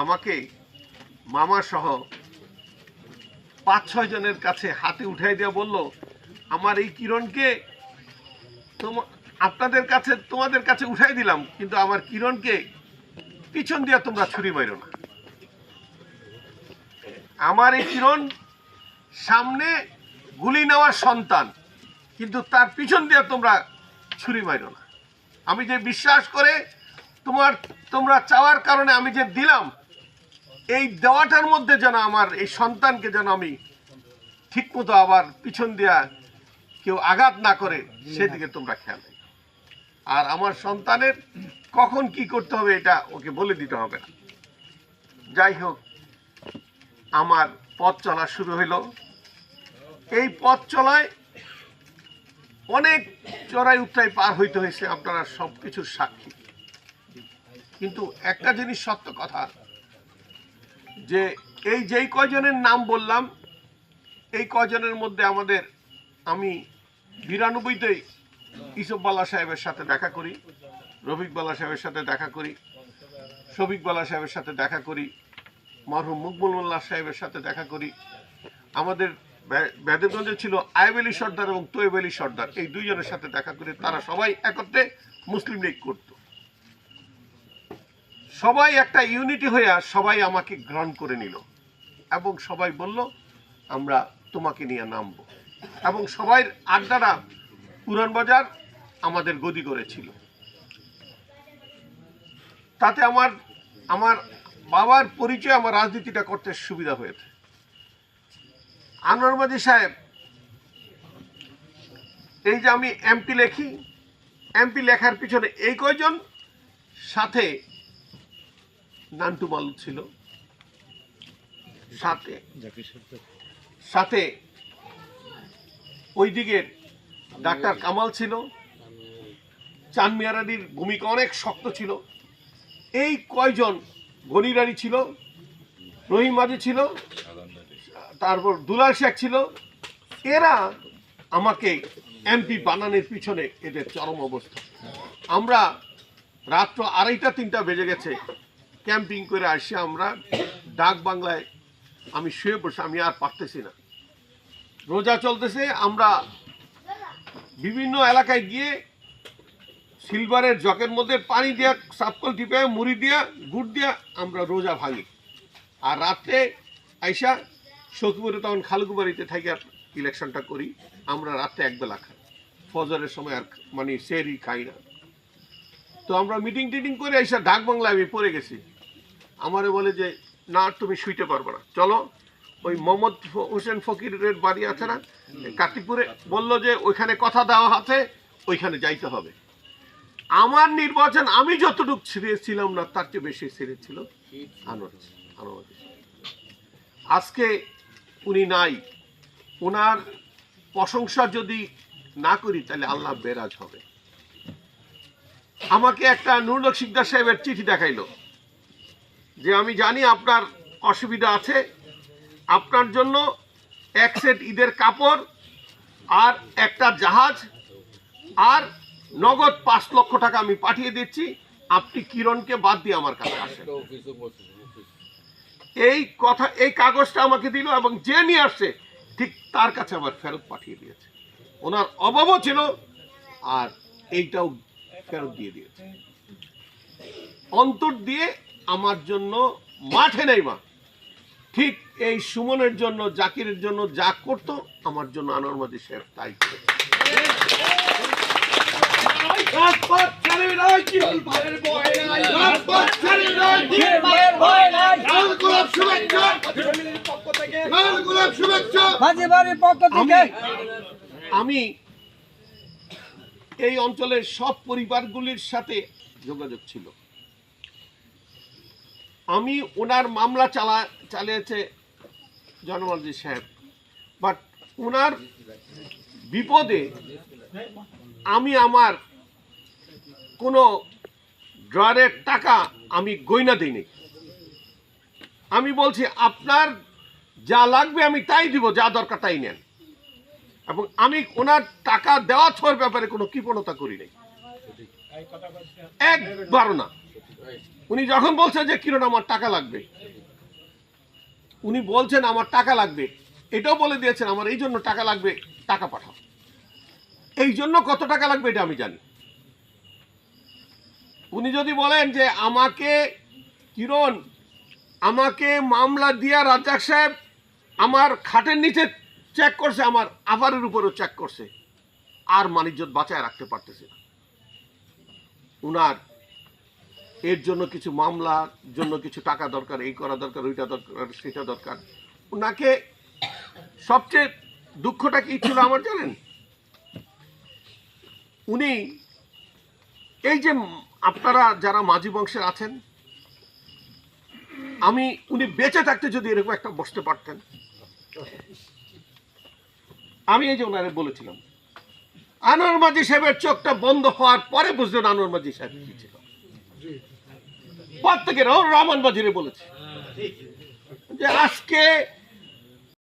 আমাকে মামা সহ 5-6 জনের কাছে হাতে উঠাই দিয়ে বলল, আমার এই কিরণকে তোমাদের কাছে উঠাই দিলাম, কিন্তু আমার কিরণকে পিছন দিয়ে তোমরা ছুরি মারো না। আমার এই কিরণ সামনে গুলি নেওয়ার সন্তান, কিন্তু তার পিছন দিয়ে তোমরা ছুরি মারো না। আমি যে বিশ্বাস করে তোমরা চাওয়ার কারণে আমি যে দিলাম, এই দেওয়াটার মধ্যে যেন আমার এই সন্তানকে যেন আমি ঠিক মতো আবার পিছন দিয়া কেউ আঘাত না করে, সেদিকে তোমরা খেয়াল রাখো। আর আমার সন্তানের কখন কি করতে হবে এটা ওকে বলে দিতে হবে না। যাই হোক, আমার পথ চলা শুরু হইল। এই পথ চলায় অনেক চড়াই উতরাই পার হইতে হয়েছে, আপনারা সব কিছুর সাক্ষী। কিন্তু একটা জিনিস সত্য কথা, যে এই যেই কয়জনের নাম বললাম, এই কয়জনের মধ্যে আমি 92তেই ইসুফ বাল্লা সাহেবের সাথে দেখা করি, রফিক বাল্লা সাহেবের সাথে দেখা করি, শফিক বাল্লা সাহেবের সাথে দেখা করি, মরহুম মুকবুল মোল্লা সাহেবের সাথে দেখা করি। আমাদের বেদেরগঞ্জে ছিল আয়েব আলী সর্দার এবং তোয়েব আলী সর্দার, এই দুইজনের সাথে দেখা করি। তারা সবাই একত্রে মুসলিম লীগ করত। সবাই একটা ইউনিটি হইয়া সবাই আমাকে গ্রহণ করে নিল এবং সবাই বলল, আমরা তোমাকে নিয়ে নামবো। এবং সবাই আড্ডারা পুরান বাজার আমাদের গদি করেছিল। তাতে আমার বাবার পরিচয় আমার রাজনীতিটা করতে সুবিধা হয়েছে। আনোয়ার মাঝি সাহেব, এই যে আমি এমপি লেখি, এমপি লেখার পিছনে এই কয়জন, সাথে নান্টু মালু ছিল, সাথে ওই দিকের ডাক্তার কামাল ছিল, চান মিয়ারানির ভূমিকা অনেক শক্ত ছিল। এই কয়জন, গনিরানি ছিল, রহিম মাঝি ছিল, তারপর দুলাল শেখ ছিল। এরা আমাকে এমপি বানানোর পিছনে এদের চরম অবস্থা। আমরা রাত্র 2:30-3টা বেজে গেছে, ক্যাম্পিং করে আসি আমরা ডাক বাংলায়। আমি শুয়ে পড়ছি, আমি আর পারতেছি না, রোজা চলতেছে। আমরা বিভিন্ন এলাকায় গিয়ে সিলভারের জকের মধ্যে পানি দিয়া, সাপকল টিপে, মুড়ি দিয়া, গুড় দিয়া আমরা রোজা ভাঙি। আর রাত্রে আইসা সখীপুরে তখন খালুকুবাড়িতে থেকে ইলেকশনটা করি। আমরা রাত্রে একবেলা খাই, ফজরের সময় আর মানে সেরি খাই না। তো আমরা মিটিং টিটিং করে আইসা ডাক বাংলায় আমি পড়ে গেছি। আমারে বলে যে, না তুমি শুইতে পারবে না, চলো ওই মোহাম্মদ হোসেন ফকিরের বাড়ি আছে না কার্তিকপুরে, বললো যে ওইখানে কথা দেওয়া আছে, ওইখানে যাইতে হবে। আমার নির্বাচন আমি যতটুকু ছিঁড়েছিলাম না, তার চেয়ে বেশি ছিঁড়েছিল আনোয়ার। আজকে উনি নাই, ওনার প্রশংসা যদি না করি তাহলে আল্লাহ বেরাজ হবে। আমাকে একটা নুরুল হক শিকদার সাহেবের চিঠি দেখাইলো যে, আমি জানি আপনার অসুবিধা আছে, আপনার জন্য এক সেট ঈদের কাপড় আর একটা জাহাজ আর নগদ 5 লক্ষ টাকা আমি পাঠিয়ে দিচ্ছি, আপনি কিরণকে বাদ দিয়ে আমার কাছে আসেন। এই কথা, এই কাগজটা আমাকে দিল এবং যে নিয়ে আসছে ঠিক তার কাছে আবার ফেরত পাঠিয়ে দিয়েছে। ওনার অভাবও ছিল আর এইটাও ফেরত দিয়ে দিয়েছে। অন্তর দিয়ে আমার জন্য মাঠে নেই মা, ঠিক এই সুমনের জন্য, জাকিরের জন্য যা করতো আমার জন্য আনোয়ার মাঝি সাহেব তাই করে। আমি এই অঞ্চলের সব পরিবারগুলির সাথে যোগাযোগ ছিল। আমি ওনার মামলা চালিয়েছে জনমাজি সাহেব, বাট ওনার বিপদে আমি আমার কোনো ড্রয়ারের টাকা আমি গয়না দিইনি। আমি বলছি আপনার যা লাগবে আমি তাই দিব, যা দরকার তাই নেন। এবং আমি ওনার টাকা দেওয়া ছোঁয়ার ব্যাপারে কোনো কৃপণতা করি নাই, একবারও না। উনি যখন বলছেন যে কিরণ আমার টাকা লাগবে, উনি বলছেন আমার টাকা লাগবে, এটাও বলে দিয়েছেন আমার এই জন্য টাকা লাগবে, টাকা পাঠাও। এই জন্য কত টাকা লাগবে এটা আমি জানি। উনি যদি বলেন যে আমাকে কিরণ আমাকে মামলা দিয়া রাজ্জাক সাহেব আমার খাটের নিচে চেক করছে, আমার আভারের উপরেও চেক করছে, আর মানিজ্যত বাঁচায় রাখতে পারতেছে না। উনার এর জন্য কিছু মামলার জন্য কিছু টাকা দরকার, এই করা দরকার, ওইটা দরকার, সেটা দরকার। উনাকে সবচেয়ে দুঃখটা কি ছিল আমার জানেন? উনি এই যে আপনারা যারা মাঝি বংশের আছেন, উনি বেঁচে থাকতে যদি এরকম একটা বসতে পারতেন, আমি এই যে ওনারে বলেছিলাম আনোয়ার মাঝি সাহেবের চোখটা বন্ধ হওয়ার পরে বুঝলেন আনোয়ার মাঝি সাহেব কি ছিল। প্রত্যেকের রহমান বাজিরে বলেছে যে আজকে